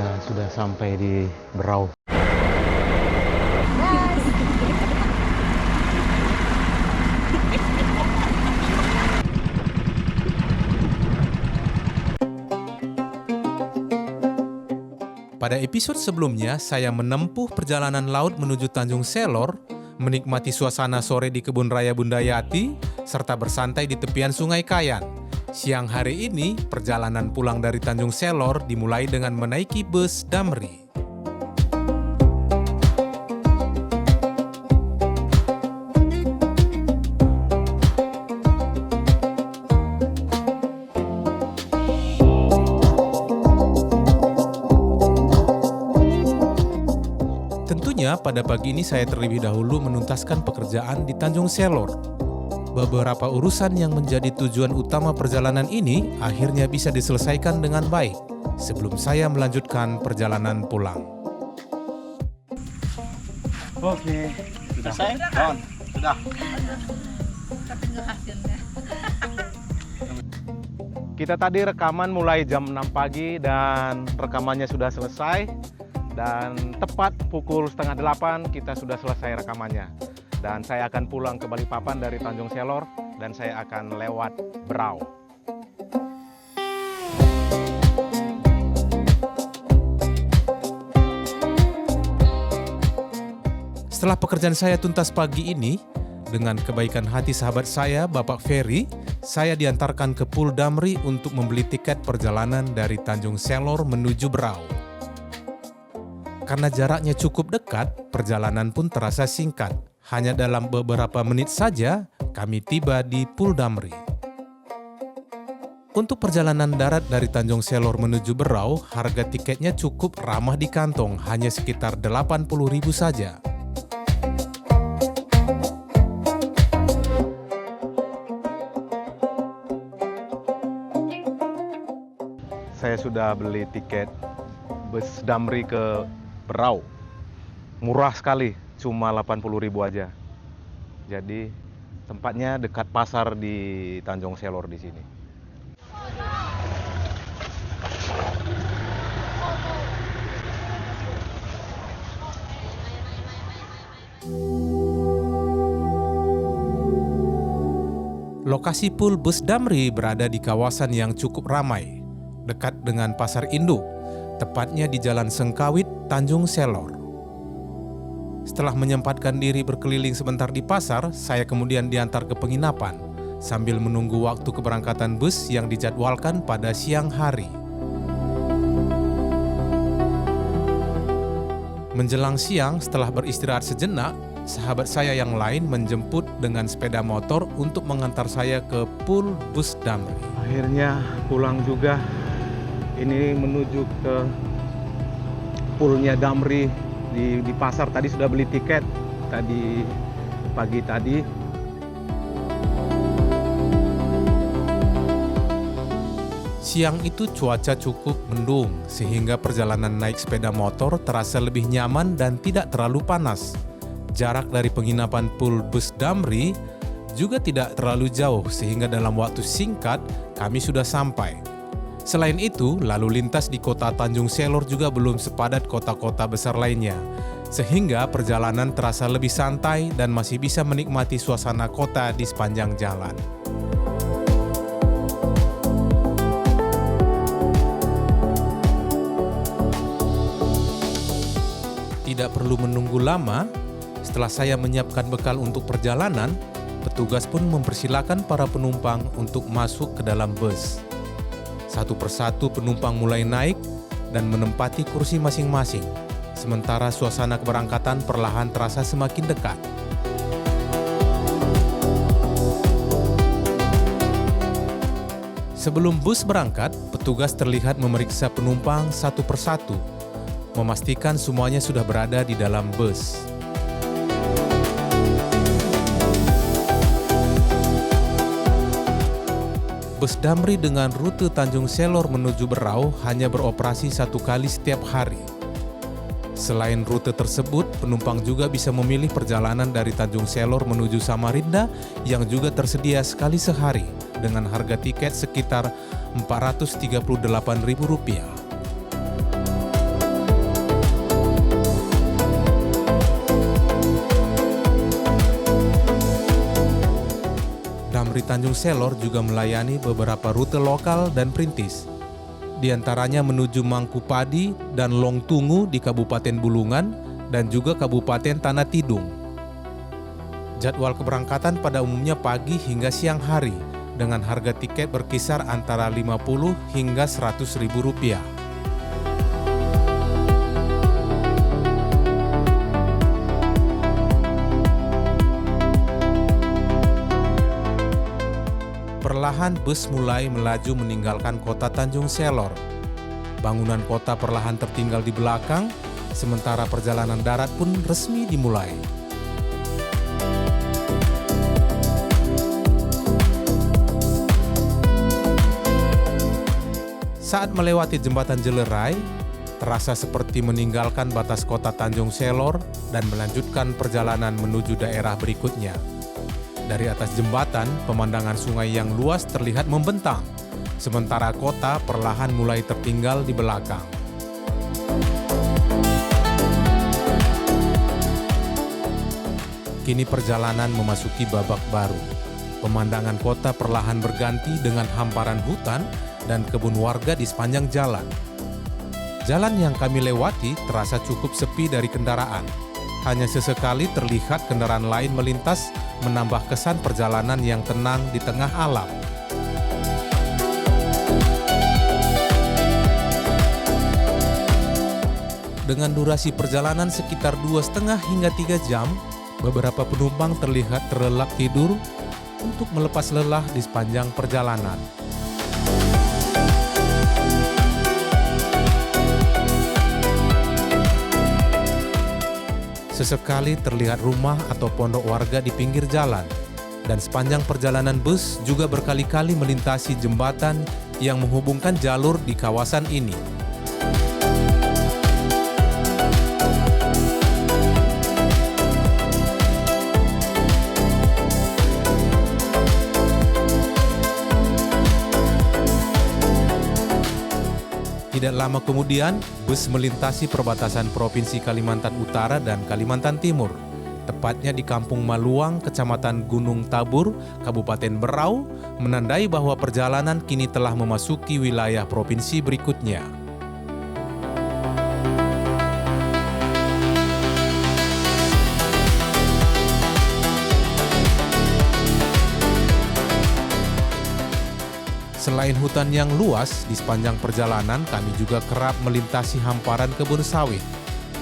Kita sudah sampai di Berau. Pada episode sebelumnya, saya menempuh perjalanan laut menuju Tanjung Selor, menikmati suasana sore di Kebun Raya Bunda Yati, serta bersantai di tepian Sungai Kayan. Siang hari ini, perjalanan pulang dari Tanjung Selor dimulai dengan menaiki bus Damri. Tentunya pada pagi ini saya terlebih dahulu menuntaskan pekerjaan di Tanjung Selor. Beberapa urusan yang menjadi tujuan utama perjalanan ini akhirnya bisa diselesaikan dengan baik sebelum saya melanjutkan perjalanan pulang. Oke, sudah. Selesai? Don, sudah. Kita tadi rekaman mulai jam 6 pagi dan rekamannya sudah selesai. Dan tepat pukul 7:30 kita sudah selesai rekamannya. Dan saya akan pulang ke Balikpapan dari Tanjung Selor dan saya akan lewat Berau. Setelah pekerjaan saya tuntas pagi ini, dengan kebaikan hati sahabat saya, Bapak Ferry, saya diantarkan ke Pul Damri untuk membeli tiket perjalanan dari Tanjung Selor menuju Berau. Karena jaraknya cukup dekat, perjalanan pun terasa singkat. Hanya dalam beberapa menit saja, kami tiba di Pul Damri. Untuk perjalanan darat dari Tanjung Selor menuju Berau, harga tiketnya cukup ramah di kantong, hanya sekitar 80.000 saja. Saya sudah beli tiket bus Damri ke Berau. Murah sekali, cuma 80.000 aja. Jadi tempatnya dekat pasar di Tanjung Selor di sini. Lokasi Pul Bus Damri berada di kawasan yang cukup ramai, dekat dengan Pasar Induk, tepatnya di Jalan Sengkawit, Tanjung Selor. Setelah menyempatkan diri berkeliling sebentar di pasar, saya kemudian diantar ke penginapan, sambil menunggu waktu keberangkatan bus yang dijadwalkan pada siang hari. Menjelang siang, setelah beristirahat sejenak, sahabat saya yang lain menjemput dengan sepeda motor untuk mengantar saya ke Pul Bus Damri. Akhirnya pulang juga. Ini menuju ke Pulnya Damri di pasar. Tadi sudah beli tiket tadi pagi tadi. Siang itu cuaca cukup mendung sehingga perjalanan naik sepeda motor terasa lebih nyaman dan tidak terlalu panas. Jarak dari penginapan Pul Bus Damri juga tidak terlalu jauh sehingga dalam waktu singkat kami sudah sampai. Selain itu, lalu lintas di kota Tanjung Selor juga belum sepadat kota-kota besar lainnya, sehingga perjalanan terasa lebih santai dan masih bisa menikmati suasana kota di sepanjang jalan. Tidak perlu menunggu lama, setelah saya menyiapkan bekal untuk perjalanan, petugas pun mempersilakan para penumpang untuk masuk ke dalam bus. Satu persatu penumpang mulai naik dan menempati kursi masing-masing, sementara suasana keberangkatan perlahan terasa semakin dekat. Sebelum bus berangkat, petugas terlihat memeriksa penumpang satu persatu, memastikan semuanya sudah berada di dalam bus. Bus Damri dengan rute Tanjung Selor menuju Berau hanya beroperasi 1 kali setiap hari. Selain rute tersebut, penumpang juga bisa memilih perjalanan dari Tanjung Selor menuju Samarinda yang juga tersedia sekali sehari dengan harga tiket sekitar Rp438.000. melalui Tanjung Selor juga melayani beberapa rute lokal dan perintis. Di antaranya menuju Mangkupadi dan Longtungu di Kabupaten Bulungan dan juga Kabupaten Tanah Tidung. Jadwal keberangkatan pada umumnya pagi hingga siang hari dengan harga tiket berkisar antara 50 hingga 100 ribu rupiah. Perlahan bus mulai melaju meninggalkan kota Tanjung Selor. Bangunan kota perlahan tertinggal di belakang, sementara perjalanan darat pun resmi dimulai. Saat melewati jembatan Jelerai, terasa seperti meninggalkan batas kota Tanjung Selor dan melanjutkan perjalanan menuju daerah berikutnya. Dari atas jembatan, pemandangan sungai yang luas terlihat membentang, sementara kota perlahan mulai tertinggal di belakang. Kini perjalanan memasuki babak baru. Pemandangan kota perlahan berganti dengan hamparan hutan dan kebun warga di sepanjang jalan. Jalan yang kami lewati terasa cukup sepi dari kendaraan. Hanya sesekali terlihat kendaraan lain melintas, menambah kesan perjalanan yang tenang di tengah alam. Dengan durasi perjalanan sekitar 2,5 hingga 3 jam, beberapa penumpang terlihat terlelap tidur untuk melepas lelah di sepanjang perjalanan. Sesekali terlihat rumah atau pondok warga di pinggir jalan, dan sepanjang perjalanan bus juga berkali-kali melintasi jembatan yang menghubungkan jalur di kawasan ini. Tidak lama kemudian, bus melintasi perbatasan Provinsi Kalimantan Utara dan Kalimantan Timur, tepatnya di Kampung Maluang, Kecamatan Gunung Tabur, Kabupaten Berau, menandai bahwa perjalanan kini telah memasuki wilayah provinsi berikutnya. Selain hutan yang luas, di sepanjang perjalanan kami juga kerap melintasi hamparan kebun sawit,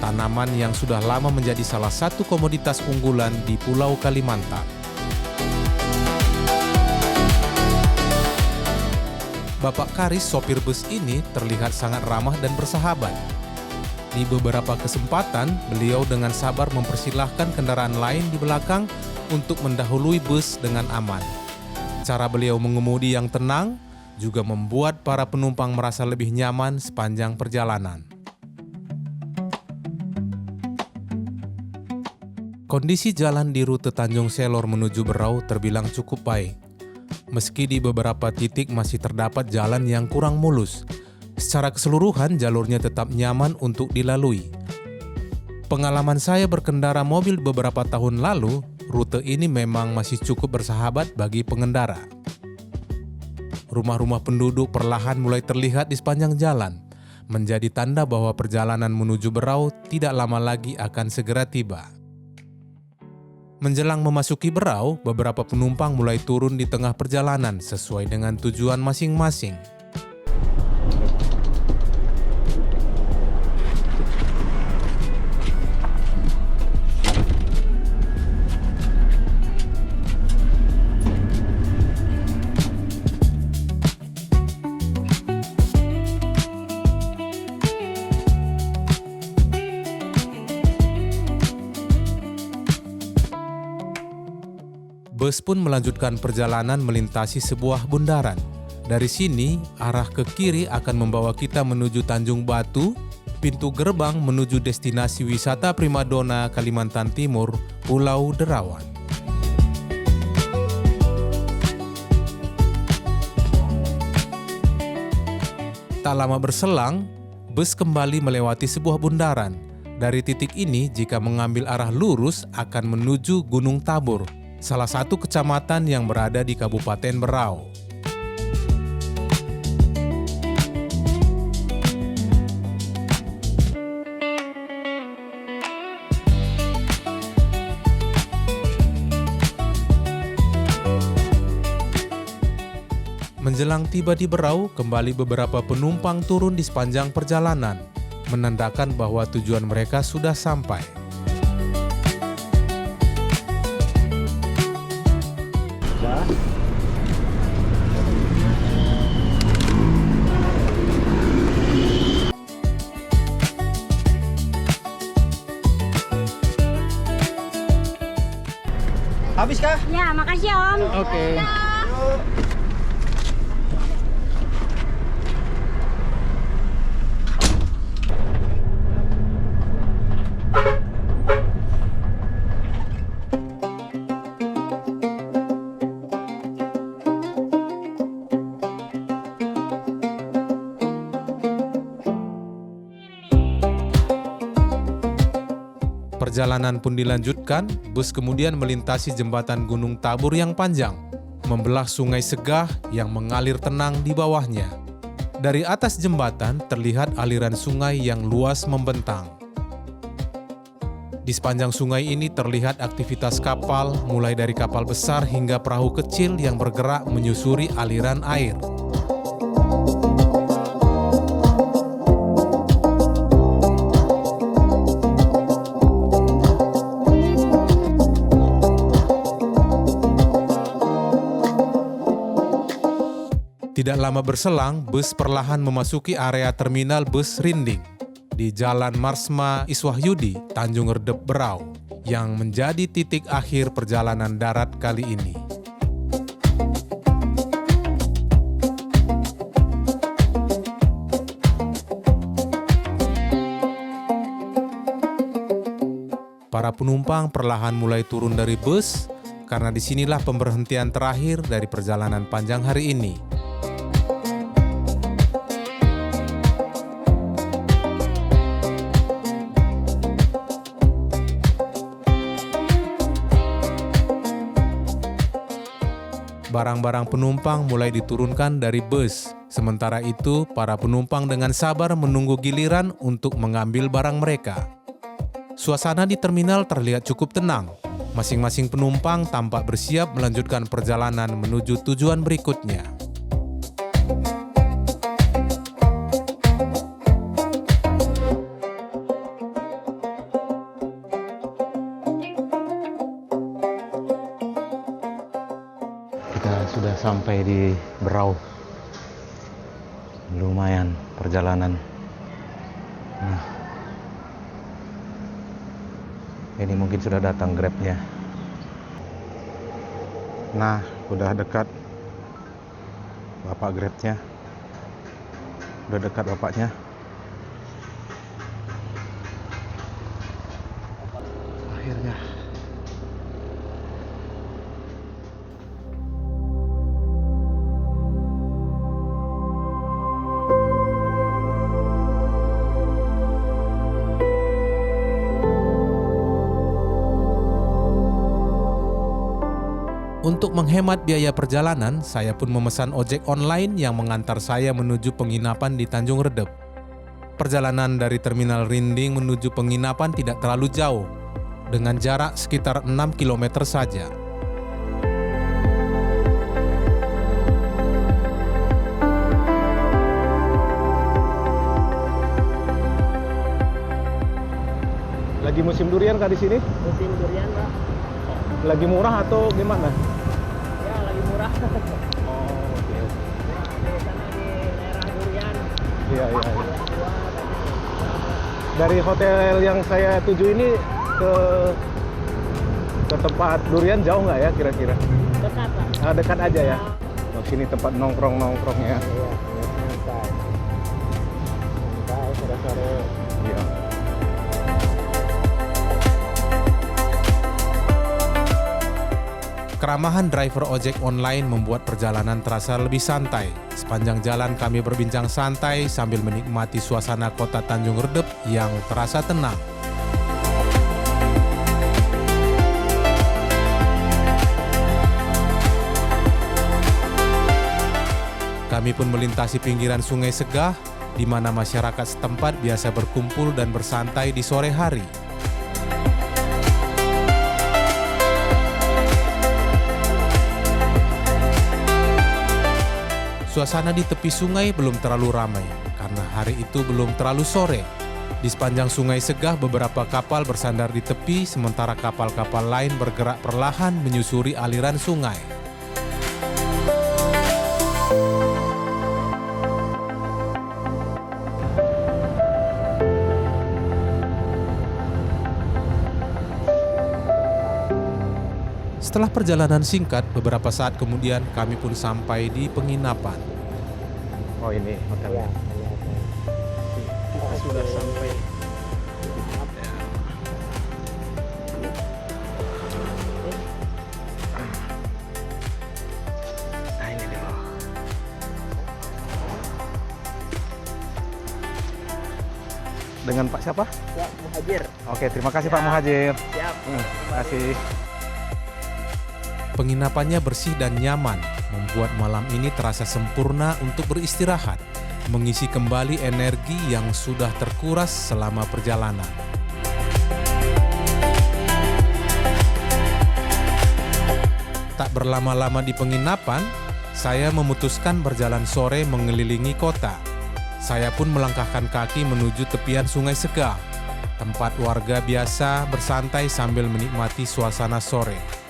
tanaman yang sudah lama menjadi salah satu komoditas unggulan di Pulau Kalimantan. Bapak Karis, sopir bus ini, terlihat sangat ramah dan bersahabat. Di beberapa kesempatan, beliau dengan sabar mempersilahkan kendaraan lain di belakang untuk mendahului bus dengan aman. Cara beliau mengemudi yang tenang juga membuat para penumpang merasa lebih nyaman sepanjang perjalanan. Kondisi jalan di rute Tanjung Selor menuju Berau terbilang cukup baik. Meski di beberapa titik masih terdapat jalan yang kurang mulus, secara keseluruhan jalurnya tetap nyaman untuk dilalui. Pengalaman saya berkendara mobil beberapa tahun lalu, rute ini memang masih cukup bersahabat bagi pengendara. Rumah-rumah penduduk perlahan mulai terlihat di sepanjang jalan, menjadi tanda bahwa perjalanan menuju Berau tidak lama lagi akan segera tiba. Menjelang memasuki Berau, beberapa penumpang mulai turun di tengah perjalanan sesuai dengan tujuan masing-masing. Bus pun melanjutkan perjalanan melintasi sebuah bundaran. Dari sini, arah ke kiri akan membawa kita menuju Tanjung Batu, pintu gerbang menuju destinasi wisata primadona Kalimantan Timur, Pulau Derawan. Tak lama berselang, bus kembali melewati sebuah bundaran. Dari titik ini, jika mengambil arah lurus akan menuju Gunung Tabur, salah satu kecamatan yang berada di Kabupaten Berau. Menjelang tiba di Berau, kembali beberapa penumpang turun di sepanjang perjalanan, menandakan bahwa tujuan mereka sudah sampai. Habis kah? Ya, makasih Om. Oke. Perjalanan pun dilanjutkan, bus kemudian melintasi jembatan Gunung Tabur yang panjang, membelah Sungai Segah yang mengalir tenang di bawahnya. Dari atas jembatan terlihat aliran sungai yang luas membentang. Di sepanjang sungai ini terlihat aktivitas kapal, mulai dari kapal besar hingga perahu kecil yang bergerak menyusuri aliran air. Tidak lama berselang, bus perlahan memasuki area terminal bus Rinding di Jalan Marsma Iswahyudi, Tanjung Redep, Berau, yang menjadi titik akhir perjalanan darat kali ini. Para penumpang perlahan mulai turun dari bus, karena disinilah pemberhentian terakhir dari perjalanan panjang hari ini. Barang-barang penumpang mulai diturunkan dari bus. Sementara itu, para penumpang dengan sabar menunggu giliran untuk mengambil barang mereka. Suasana di terminal terlihat cukup tenang. Masing-masing penumpang tampak bersiap melanjutkan perjalanan menuju tujuan berikutnya. Kita sudah sampai di Berau. Lumayan perjalanan. Nah, ini mungkin sudah datang Grab-nya. Nah, udah dekat Bapak Grab-nya. Udah dekat bapaknya. Akhirnya. Untuk menghemat biaya perjalanan, saya pun memesan ojek online yang mengantar saya menuju penginapan di Tanjung Redep. Perjalanan dari terminal Rinding menuju penginapan tidak terlalu jauh, dengan jarak sekitar 6 km saja. Lagi musim durian kah di sini? Musim durian, Pak. Lagi murah atau gimana? Ya, lagi murah. Oh, oke. Di sana di daerah durian. Iya, iya, iya. Dua, Dari hotel yang saya tuju ini ke tempat durian jauh nggak ya kira-kira? dekat, Pak. Dekat aja ya. Oh, sini tempat nongkrong-nongkrongnya. Iya, santai. Santai, sore-sore. Iya. Keramahan driver ojek online membuat perjalanan terasa lebih santai. Sepanjang jalan kami berbincang santai sambil menikmati suasana kota Tanjung Redep yang terasa tenang. Kami pun melintasi pinggiran Sungai Segah, di mana masyarakat setempat biasa berkumpul dan bersantai di sore hari. Suasana di tepi sungai belum terlalu ramai, karena hari itu belum terlalu sore. Di sepanjang Sungai Segah, beberapa kapal bersandar di tepi, sementara kapal-kapal lain bergerak perlahan menyusuri aliran sungai. Setelah perjalanan singkat, beberapa saat kemudian kami pun sampai di penginapan. Oh ini Ya, hotelnya. Kita sudah sampai. Nah ini dia loh. Dengan Pak siapa? Ya, Muhajir. Oke, terima kasih Pak Muhajir. Siap. Terima kasih. Penginapannya bersih dan nyaman, membuat malam ini terasa sempurna untuk beristirahat, mengisi kembali energi yang sudah terkuras selama perjalanan. Tak berlama-lama di penginapan, saya memutuskan berjalan sore mengelilingi kota. Saya pun melangkahkan kaki menuju tepian Sungai Segah, tempat warga biasa bersantai sambil menikmati suasana sore.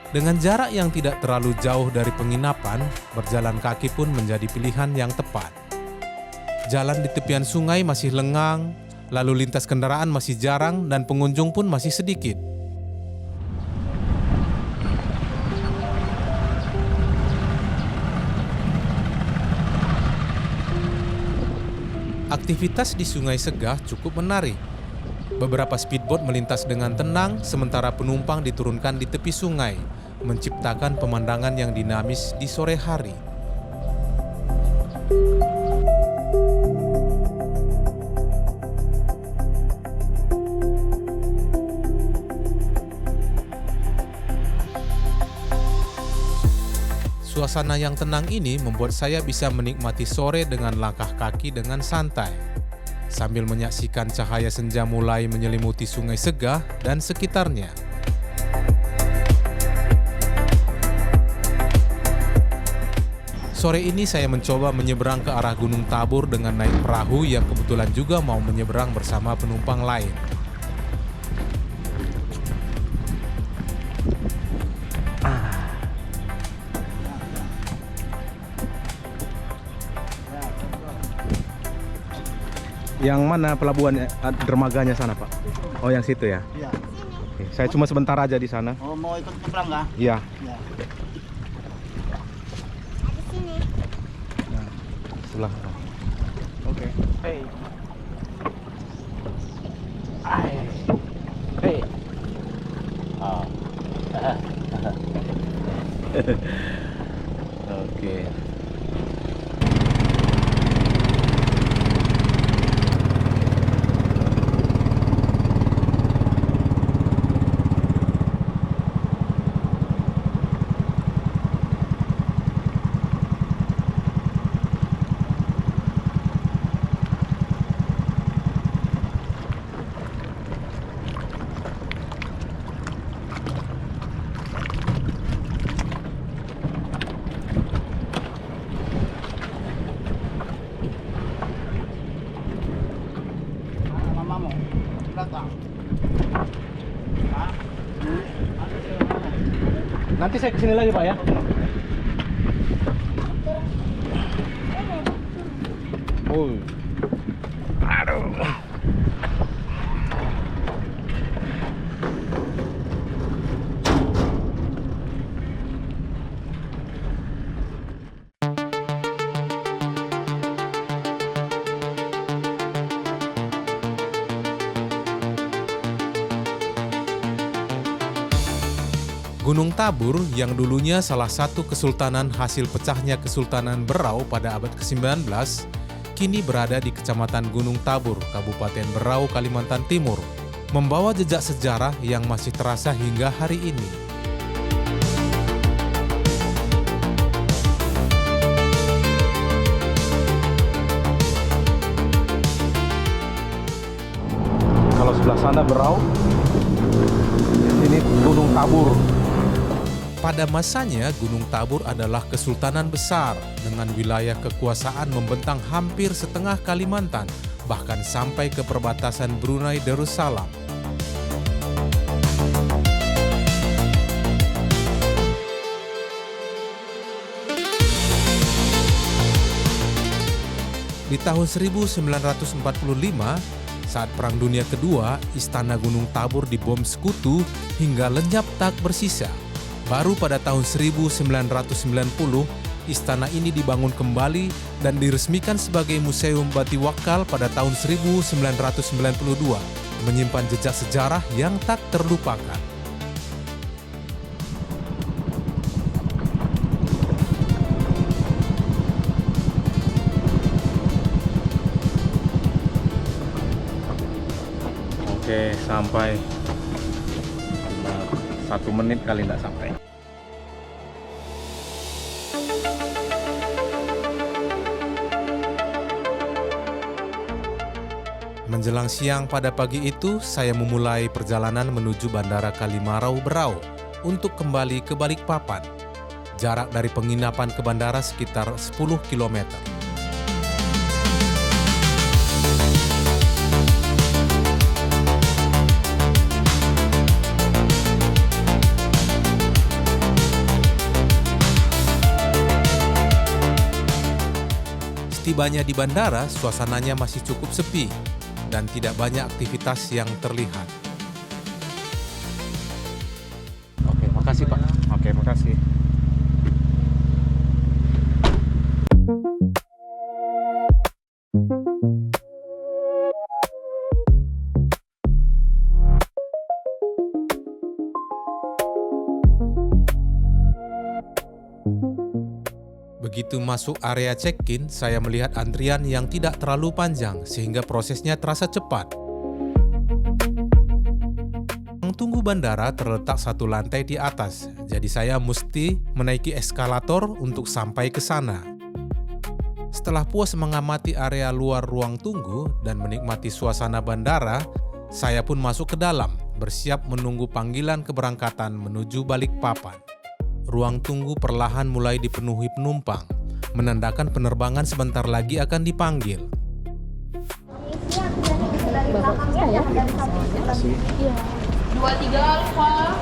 Dengan jarak yang tidak terlalu jauh dari penginapan, berjalan kaki pun menjadi pilihan yang tepat. Jalan di tepian sungai masih lengang, lalu lintas kendaraan masih jarang, dan pengunjung pun masih sedikit. Aktivitas di Sungai Segah cukup menarik. Beberapa speedboat melintas dengan tenang, sementara penumpang diturunkan di tepi sungai, menciptakan pemandangan yang dinamis di sore hari. Suasana yang tenang ini membuat saya bisa menikmati sore dengan langkah kaki dengan santai, sambil menyaksikan cahaya senja mulai menyelimuti Sungai Segah dan sekitarnya. Sore ini saya mencoba menyeberang ke arah Gunung Tabur dengan naik perahu yang kebetulan juga mau menyeberang bersama penumpang lain. Yang mana pelabuhan dermaganya sana, Pak? Oh, yang situ ya? Iya. Oke, saya cuma sebentar aja di sana. Oh, mau ikut nyebrang nggak? Iya. Ya. Nah, sebelah. Oke. Hey. Hey. Oh. Oke. Mamamu belakang. Hah? Nanti saya kesini lagi, Pak ya. Oh. Aduh. Gunung Tabur yang dulunya salah satu kesultanan hasil pecahnya Kesultanan Berau pada abad ke-19, kini berada di Kecamatan Gunung Tabur, Kabupaten Berau, Kalimantan Timur, membawa jejak sejarah yang masih terasa hingga hari ini. Kalau sebelah sana Berau, di sini Gunung Tabur. Pada masanya, Gunung Tabur adalah kesultanan besar dengan wilayah kekuasaan membentang hampir setengah Kalimantan, bahkan sampai ke perbatasan Brunei Darussalam. Di tahun 1945, saat Perang Dunia Kedua, istana Gunung Tabur dibom sekutu hingga lenyap tak bersisa. Baru pada tahun 1990, istana ini dibangun kembali dan diresmikan sebagai Museum Batiwakal pada tahun 1992, menyimpan jejak sejarah yang tak terlupakan. Oke, sampai 1 menit kali tidak sampai. Menjelang siang pada pagi itu, saya memulai perjalanan menuju Bandara Kalimarau Berau untuk kembali ke Balikpapan. Jarak dari penginapan ke bandara sekitar 10 km. Setibanya di bandara, suasananya masih cukup sepi dan tidak banyak aktivitas yang terlihat. Oke, makasih Pak. Oke, makasih. Begitu masuk area check-in, saya melihat antrian yang tidak terlalu panjang sehingga prosesnya terasa cepat. Ruang tunggu bandara terletak 1 lantai di atas, jadi saya mesti menaiki eskalator untuk sampai ke sana. Setelah puas mengamati area luar ruang tunggu dan menikmati suasana bandara, saya pun masuk ke dalam, bersiap menunggu panggilan keberangkatan menuju Balikpapan. Ruang tunggu perlahan mulai dipenuhi penumpang, menandakan penerbangan sebentar lagi akan dipanggil. Bapak kita ya? Iya. 23 Alfa.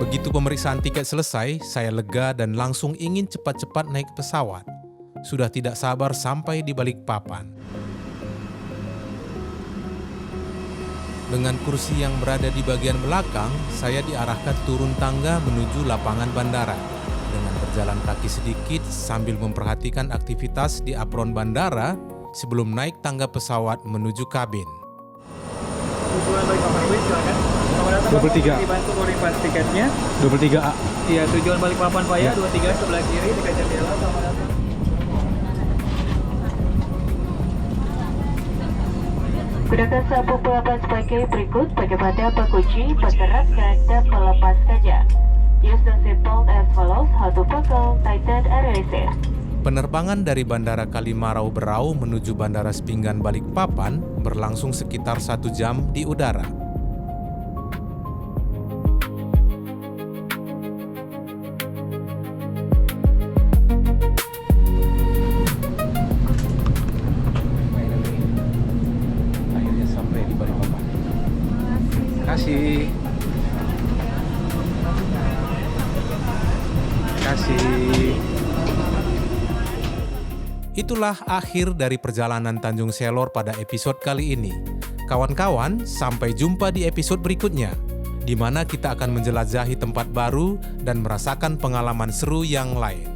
Begitu pemeriksaan tiket selesai, saya lega dan langsung ingin cepat-cepat naik pesawat. Sudah tidak sabar sampai di Balikpapan. Dengan kursi yang berada di bagian belakang, saya diarahkan turun tangga menuju lapangan bandara. Dengan berjalan kaki sedikit sambil memperhatikan aktivitas di apron bandara sebelum naik tangga pesawat menuju kabin. Tujuan Balikpapan Ibu silakan. Selamat datang 23. Bapak, dibantu verifikasi tiketnya. 23A. Iya, tujuan Balikpapan Pak ya, 23 sebelah kiri dekat jendela. Selamat datang. Gunakan sabuk pelepas pakai berikut bagaimana mengunci, menerapkan, dan melepas kaca. Use the seatbelt as follows: how to buckle, tighten, and release it. Penerbangan dari Bandara Kalimarau Berau menuju Bandara Sepinggan Balikpapan berlangsung sekitar 1 jam di udara. Akhirnya sampai di Balikpapan. Terima kasih. Terima kasih. Itulah akhir dari perjalanan Tanjung Selor pada episode kali ini. Kawan-kawan, sampai jumpa di episode berikutnya, di mana kita akan menjelajahi tempat baru dan merasakan pengalaman seru yang lain.